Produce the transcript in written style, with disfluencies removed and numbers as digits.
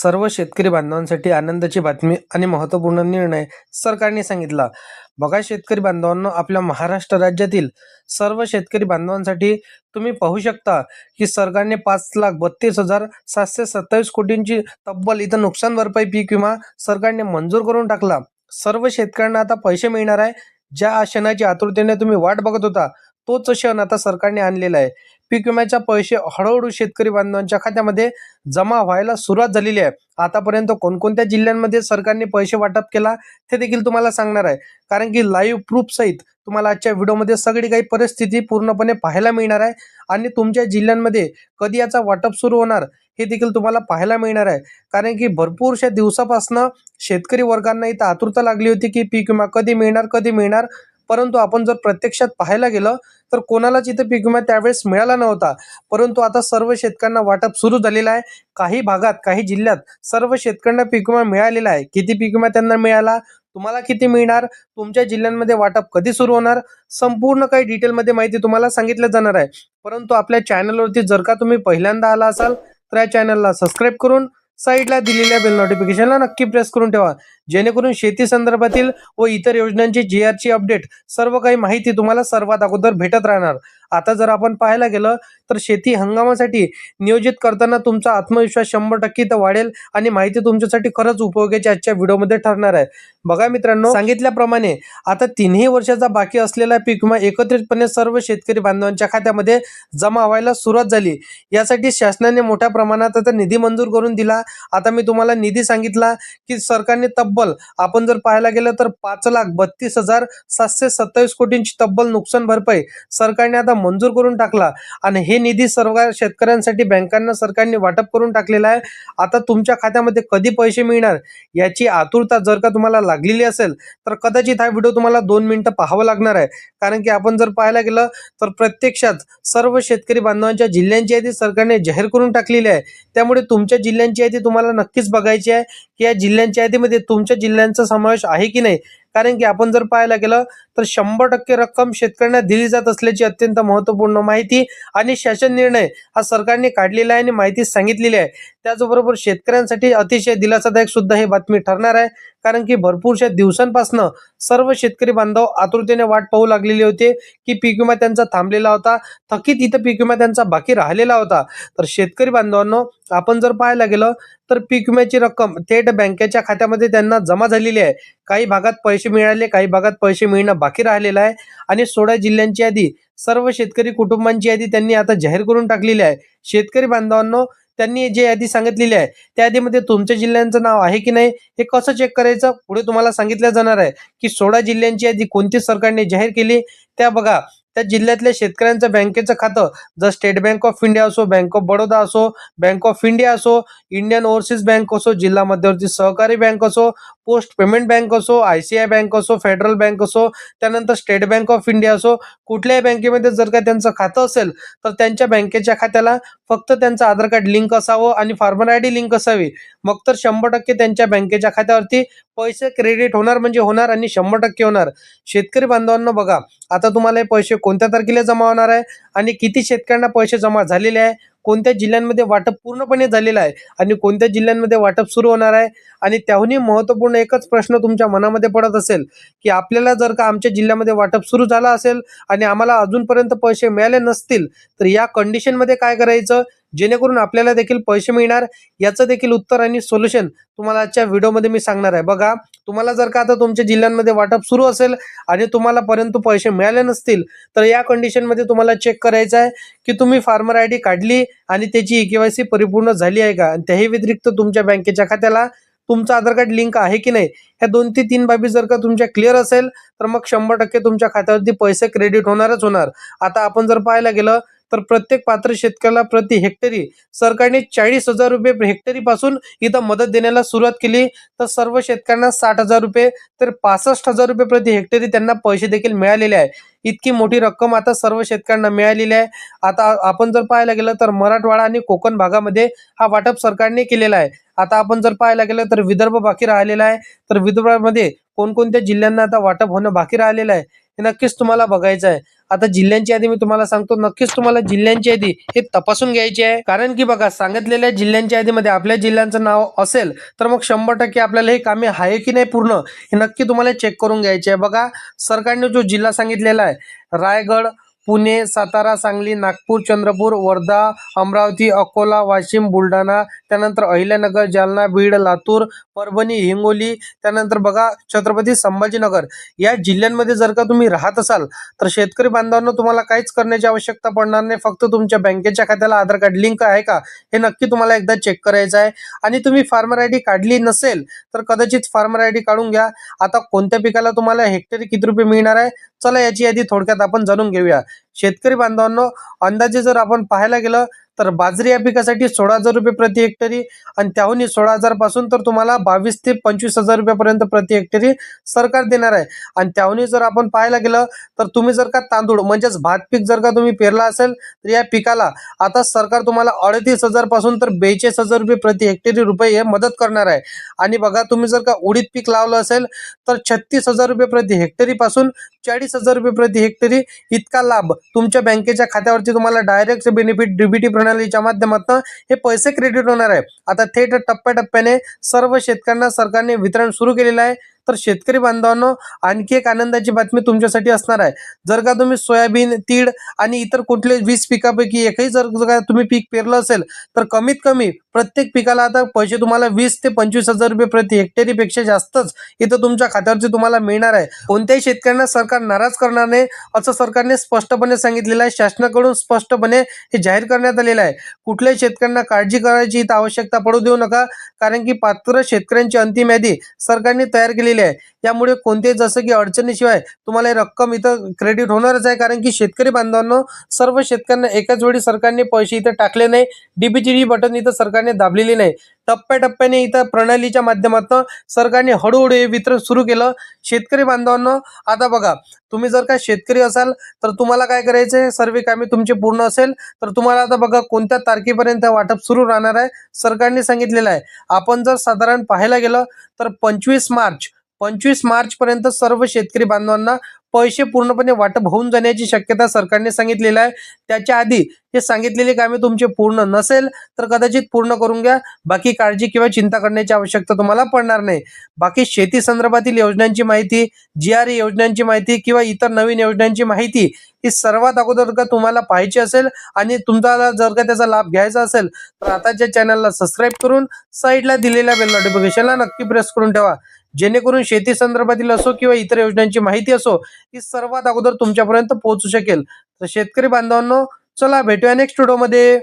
सर्व शेतकरी बांधवांसाठी आनंदाची बातमी आणि महत्त्वपूर्ण निर्णय सरकारने सांगितला. बघा शेतकरी बांधवांनो, आपल्या महाराष्ट्र राज्यातील सर्व शेतकरी बांधवांसाठी तुम्ही पाहू शकता की सरकारने 5,32,727 कोटींची तब्बल इथं नुकसान भरपाई पीक विमा सरकारने मंजूर करून टाकला. सर्व शेतकऱ्यांना आता पैसे मिळणार आहे. ज्या क्षणाची आतुरतेने तुम्ही वाट बघत होता, तोच क्षण आता सरकारने आणलेला आहे. पीक विम्याचे पैसे हळूहळू शेतकरी बांधवांच्या खात्यामध्ये जमा व्हायला सुरुवात झालेली आहे. आतापर्यंत कोणकोणत्या जिल्ह्यांमध्ये सरकारने पैसे वाटप केला ते देखील तुम्हाला सांगणार आहे. कारण की लाईव्ह प्रूफ सहित तुम्हाला आजच्या व्हिडिओमध्ये सगळी काही परिस्थिती पूर्णपणे पाहायला मिळणार आहे आणि तुमच्या जिल्ह्यांमध्ये कधी याचा वाटप सुरू होणार हे देखील तुम्हाला पाहायला मिळणार आहे. कारण की भरपूरशा दिवसापासून शेतकरी वर्गांना इथं आतुरता लागली होती की पीक विमा कधी मिळणार कधी मिळणार. परंतु आपण जर प्रत्यक्षात पाहायला गेलं तर कोणालाच इथं पीक विमा त्यावेळेस मिळाला नव्हता. परंतु आता सर्व शेतकऱ्यांना वाटप सुरू झालेलं आहे. काही भागात काही जिल्ह्यात सर्व शेतकऱ्यांना पीक विमा मिळालेला आहे. किती पीक विमा त्यांना मिळाला, तुम्हाला किती मिळणार, तुमच्या जिल्ह्यांमध्ये वाटप कधी सुरू होणार, संपूर्ण काही डिटेलमध्ये माहिती तुम्हाला सांगितलं जाणार आहे. परंतु आपल्या चॅनलवरती जर का तुम्ही पहिल्यांदा आला असाल तर या चॅनलला सबस्क्राईब करून साईडला दिलेल्या बेल नोटिफिकेशनला नक्की प्रेस करून ठेवा, जेणेकरून शेती संदर्भातील व इतर योजनांची GRची अपडेट सर्व काही माहिती तुम्हाला सर्वात अगोदर भेटत राहणार. आता जर आपण पाहायला गेलं तर शेती हंगामासाठी नियोजित करताना तुमचा आत्मविश्वास 100% इथं वाढेल आणि माहिती तुमच्यासाठी खरंच उपयोगाची आजच्या व्हिडिओमध्ये ठरणार आहे. बघा मित्रांनो, सांगितल्याप्रमाणे आता 3ही वर्षाचा बाकी असलेला पीक विमा एकत्रितपणे सर्व शेतकरी बांधवांच्या खात्यामध्ये जमा व्हायला सुरुवात झाली. यासाठी शासनाने मोठ्या प्रमाणात आता निधी मंजूर करून दिला. आता मी तुम्हाला निधी सांगितला की सरकारने तब्बल आपण जर पाहायला गेलं तर 5,32,727 कोटींची तब्बल नुकसान भरपाई सरकारने आता मंजूर करून टाकला आणि हे निधी सर्व शेतकऱ्यांसाठी बँकांना सरकारने वाटप करून टाकलेला आहे. आता तुमच्या खात्यामध्ये कधी पैसे मिळणार याची आतुरता जर का तुम्हाला लागलेली असेल तर कदाचित हा व्हिडिओ तुम्हाला 2 मिनिटं पाहावा लागणार आहे. कारण की आपण जर पाहायला गेलं तर प्रत्यक्षात सर्व शेतकरी बांधवांच्या जिल्ह्यांची यादी सरकारने जाहीर करून टाकलेली आहे. त्यामुळे तुमच्या जिल्ह्यांची यादी तुम्हाला नक्कीच बघायची आहे की या जिल्ह्यांच्या यादीमध्ये तुमच्या जिल्ह्यांचा समावेश आहे की नाही. कारण की आपण जर पाहायला गेलं तर 100% रक्कम शेतकऱ्यांना दिली जात असल्याची अत्यंत महत्त्वपूर्ण माहिती आणि शासन निर्णय हा सरकारने काढलेला आहे आणि माहिती सांगितलेली आहे. त्याचबरोबर शेतकऱ्यांसाठी अतिशय दिलासादायक सुद्धा ही बातमी ठरणार आहे. कारण की भरपूरशा दिवसांपासून सर्व शेतकरी बांधव आतुरतेने वाट पाहू लागलेले होते की पीक विमा त्यांचा थांबलेला होता, थकीत इथं पीक विमा त्यांचा बाकी राहिलेला होता. तर शेतकरी बांधवांनो, आपण जर पाहायला गेलं तर पीक विम्याची रक्कम थेट बँकेच्या खात्यामध्ये त्यांना जमा झालेली आहे. काही भागात पैसे मिळाले, काही भागात पैसे मिळणं बाकी राहिलेलं आहे आणि 16 जिल्ह्यांची यादी, सर्व शेतकरी कुटुंबांची यादी त्यांनी आता जाहीर करून टाकलेली आहे. शेतकरी बांधवांनो, त्यांनी जे यादी सांगितलेली आहे त्या यादीमध्ये तुमच्या जिल्ह्यांचं नाव आहे की नाही हे कसं चेक करायचं पुढे तुम्हाला सांगितलं जाणार आहे. की 16 जिल्ह्यांची यादी कोणती सरकारने जाहीर केली त्या बघा. त्या जिल्ह्यातल्या शेतकऱ्यांचं बँकेचं खातं, जर स्टेट बँक ऑफ इंडिया असो, बँक ऑफ बडोदा असो, बँक ऑफ इंडिया असो, इंडियन ओव्हरसीज बँक असो, जिल्हा मध्यवर्ती सहकारी बँक असो, पोस्ट पेमेंट बँक असो, ICI बँक असो, फेडरल बँक असो, त्यानंतर स्टेट बँक ऑफ इंडिया असो, कुठल्याही बँकेमध्ये जर का त्यांचं खातं असेल तर त्यांच्या बँकेच्या खात्याला फक्त त्यांचं आधार कार्ड लिंक असावं आणि फार्मर ID लिंक असावी. मग तर 100% त्यांच्या बँकेच्या खात्यावरती पैसे क्रेडिट होणार म्हणजे होणार आणि 100% होणार. शेतकरी बांधवांना बघा, आता तुम्हाला हे पैसे कोणत्या तारखेला जमा होणार आहे आणि किती शेतकऱ्यांना पैसे जमा झालेले आहे, कोणत्या जिल्ह्यांमध्ये वाटप पूर्णपणे झालेलं आहे आणि कोणत्या जिल्ह्यांमध्ये वाटप सुरू होणार आहे. आणि त्याहूनही महत्त्वपूर्ण एकच प्रश्न तुमच्या मनामध्ये पडत असेल की आपल्याला जर का आमच्या जिल्ह्यामध्ये वाटप सुरू झाला असेल आणि आम्हाला अजूनपर्यंत पैसे मिळाले नसतील तर या कंडिशनमध्ये काय करायचं जेणेकरून आपल्याला देखील पैसे मिळणार, याचं देखील उत्तर आणि सोल्युशन तुम्हाला आजच्या व्हिडिओमध्ये मी सांगणार आहे. बघा, तुम्हाला जर का आता तुमच्या जिल्ह्यांमध्ये वाटप सुरू असेल आणि तुम्हाला परंतु पैसे मिळाले नसतील तर या कंडिशनमध्ये तुम्हाला चेक करायचं आहे की तुम्ही फार्मर ID काढली आणि त्याची KYC परिपूर्ण झाली आहे का, आणि त्याही व्यतिरिक्त तुमच्या बँकेच्या खात्याला तुमचं आधार कार्ड लिंक आहे की नाही. ह्या 2 ते 3 बाबी जर का तुमच्या क्लिअर असेल तर मग 100% तुमच्या खात्यावरती पैसे क्रेडिट होणारच होणार. आता आपण जर पाहायला गेलं तर प्रत्येक पात्र शेतकऱ्याला प्रति हेक्टरी सरकारने 40,000 रुपये हेक्टरी पासून इथं मदत देण्याला सुरुवात केली. तर सर्व शेतकऱ्यांना 60,000 रुपये तर 65,000 रुपये प्रति हेक्टरी त्यांना पैसे देखील मिळालेले आहे. इतकी मोठी रक्कम आता सर्व शेतकऱ्यांना मिळालेली आहे. आता आपण जर पाहायला गेलं तर मराठवाडा आणि कोकण भागामध्ये हा वाटप सरकारने केलेला आहे. आता आपण जर पाहायला गेलं तर विदर्भ बाकी राहिलेला आहे. तर विदर्भामध्ये कोणकोणत्या जिल्ह्यांना आता वाटप होणं बाकी राहिलेलं आहे हे नक्कीच तुम्हाला बघायचं आहे. आता जिल्ह्यांची यादी मी तुम्हाला सांगतो, नक्कीच तुम्हाला जिल्ह्यांची यादी हे तपासून घ्यायची आहे. कारण की बघा, सांगितलेल्या जिल्ह्यांच्या यादीमध्ये आपल्या जिल्ह्यांचं नाव असेल तर मग 100% आपल्याला हे कामे आहे की नाही पूर्ण हे नक्की तुम्हाला चेक करून घ्यायचे आहे. बघा, सरकारने जो जिल्हा सांगितलेला आहे, रायगड, पुणे, सातारा, सांगली, नागपूर, चंद्रपूर, वर्धा, अमरावती, अकोला, वाशिम, बुलढाणा, त्यानंतर अहिल्यानगर, जालना, बीड, लातूर, परभणी, हिंगोली, त्यानंतर बघा छत्रपती संभाजीनगर या जिल्ह्यांमध्ये जर का तुम्ही राहत असाल तर शेतकरी बांधवांनो, तुम्हाला काहीच करण्याची आवश्यकता पडणार नाही. फक्त तुमच्या बँकेच्या खात्याला आधार कार्ड लिंक आहे का हे नक्की तुम्हाला एकदा चेक करायचं आहे. आणि तुम्ही फार्मर आय डी काढली नसेल तर कदाचित फार्मर आय डी काढून घ्या. आता कोणत्या पिकाला तुम्हाला हेक्टरी किती रुपये मिळणार आहे, चला याची यादी थोडक्यात आपण जाणून घेऊया. शेतकरी बांधवांनो, अंदाजे जर आपण पाहायला गेलं तर बाजरी या पिकासाठी 16,000 रुपये प्रति हेक्टरी आणि त्याहूनही 16,000 पासून तर तुम्हाला 22 ते 25,000 रुपयापर्यंत प्रति हेक्टरी सरकार देणार आहे. आणि त्याहूनही जर आपण पाहायला गेलं तर तुम्ही जर का तांदूळ म्हणजेच भात पीक जर का तुम्ही पेरला असेल तर या पिकाला आता सरकार तुम्हाला 38,000 पासून तर 42,000 रुपये प्रति हेक्टरी रुपये मदत करणार आहे. आणि बघा, तुम्ही जर का उडीद पीक लावलं असेल तर 36,000 रुपये प्रति हेक्टरी पासून 40,000 रुपये प्रति हेक्टरी इतका लाभ तुमच्या बँकेच्या खात्यावरती तुम्हाला डायरेक्ट बेनिफिट डीबीटी प्रणालीच्या माध्यमातून हे पैसे क्रेडिट होणार आहे. आता थेट टप्प्याटप्प्याने सर्व शेतकऱ्यांना सरकारने वितरण सुरू केलेलं आहे. तर शेतकरी बांधवांनो, आणखी एक आनंदाची बातमी तुमच्यासाठी असणार आहे. जर का तुम्ही सोयाबीन, तीळ आणि इतर कुठले 20 पिकापैकी एकही जर का तुम्ही पीक पेरलं असेल तर कमीत कमी प्रत्येक पिकाला आता पैसे तुम्हाला 20 ते 25,000 रुपये प्रति हेक्टरी पेक्षा जास्तच इथं तुमच्या खात्यावरती तुम्हाला मिळणार आहे. कोणत्याही शेतकऱ्यांना सरकार नाराज करणार नाही असं सरकारने स्पष्टपणे सांगितलेलं आहे. शासनाकडून स्पष्टपणे हे जाहीर करण्यात आलेलं आहे. कुठल्याही शेतकऱ्यांना काळजी करायची इथं आवश्यकता पडू देऊ नका, कारण की पात्र शेतकऱ्यांची अंतिम यादी सरकारने तयार केलेली आहे. यामुळे कोणतेही जसं की अडचणीशिवाय तुम्हाला ही रक्कम इथं क्रेडिट होणारच आहे. कारण की शेतकरी बांधवांनो, सर्व शेतकऱ्यांना एकाच वेळी सरकारने पैसे इथं टाकले नाही, डीबीटी बटन इथं सरकारने दाबलेले नाही. टप्प्याटप्प्याने इथं प्रणालीच्या माध्यमातून सरकारने हळूहळू हे वितरण सुरू केलं. शेतकरी बांधवांनो, आता बघा, तुम्ही जर का शेतकरी असाल तर तुम्हाला काय करायचंय, सर्व कामे तुमचे पूर्ण असेल तर तुम्हाला आता बघा कोणत्या तारखेपर्यंत वाटप सुरू राहणार आहे सरकारने सांगितलेलं आहे. आपण जर साधारण पाहायला गेलं तर 25 मार्च पर्यंत सर्व शेतकरी बांधवांना पैसे पूर्णपणे वाटप होऊन जाण्याची शक्यता सरकारने सांगितलेलं आहे. त्याच्या आधी हे सांगितलेली कामे तुमचे पूर्ण नसेल तर कदाचित पूर्ण करून घ्या. बाकी काळजी किंवा चिंता करण्याची आवश्यकता तुम्हाला पडणार नाही. बाकी शेती संदर्भातील योजनांची माहिती, GRE योजनांची माहिती किंवा इतर नवीन योजनांची माहिती ही सर्वात अगोदर का तुम्हाला पाहायची असेल आणि तुम्हाला जर का त्याचा लाभ घ्यायचा असेल तर आताच्या चॅनलला सबस्क्राईब करून साईडला दिलेल्या बेल नोटिफिकेशनला नक्की प्रेस करून ठेवा, जेणेकरून शेती संदर्भातील असो किंवा इतर योजनांची माहिती असो ही सर्वात अगोदर तुमच्यापर्यंत पोहोचू शकेल. तर शेतकरी बांधवांनो, चला भेटूया नेक्स्ट व्हिडिओमध्ये.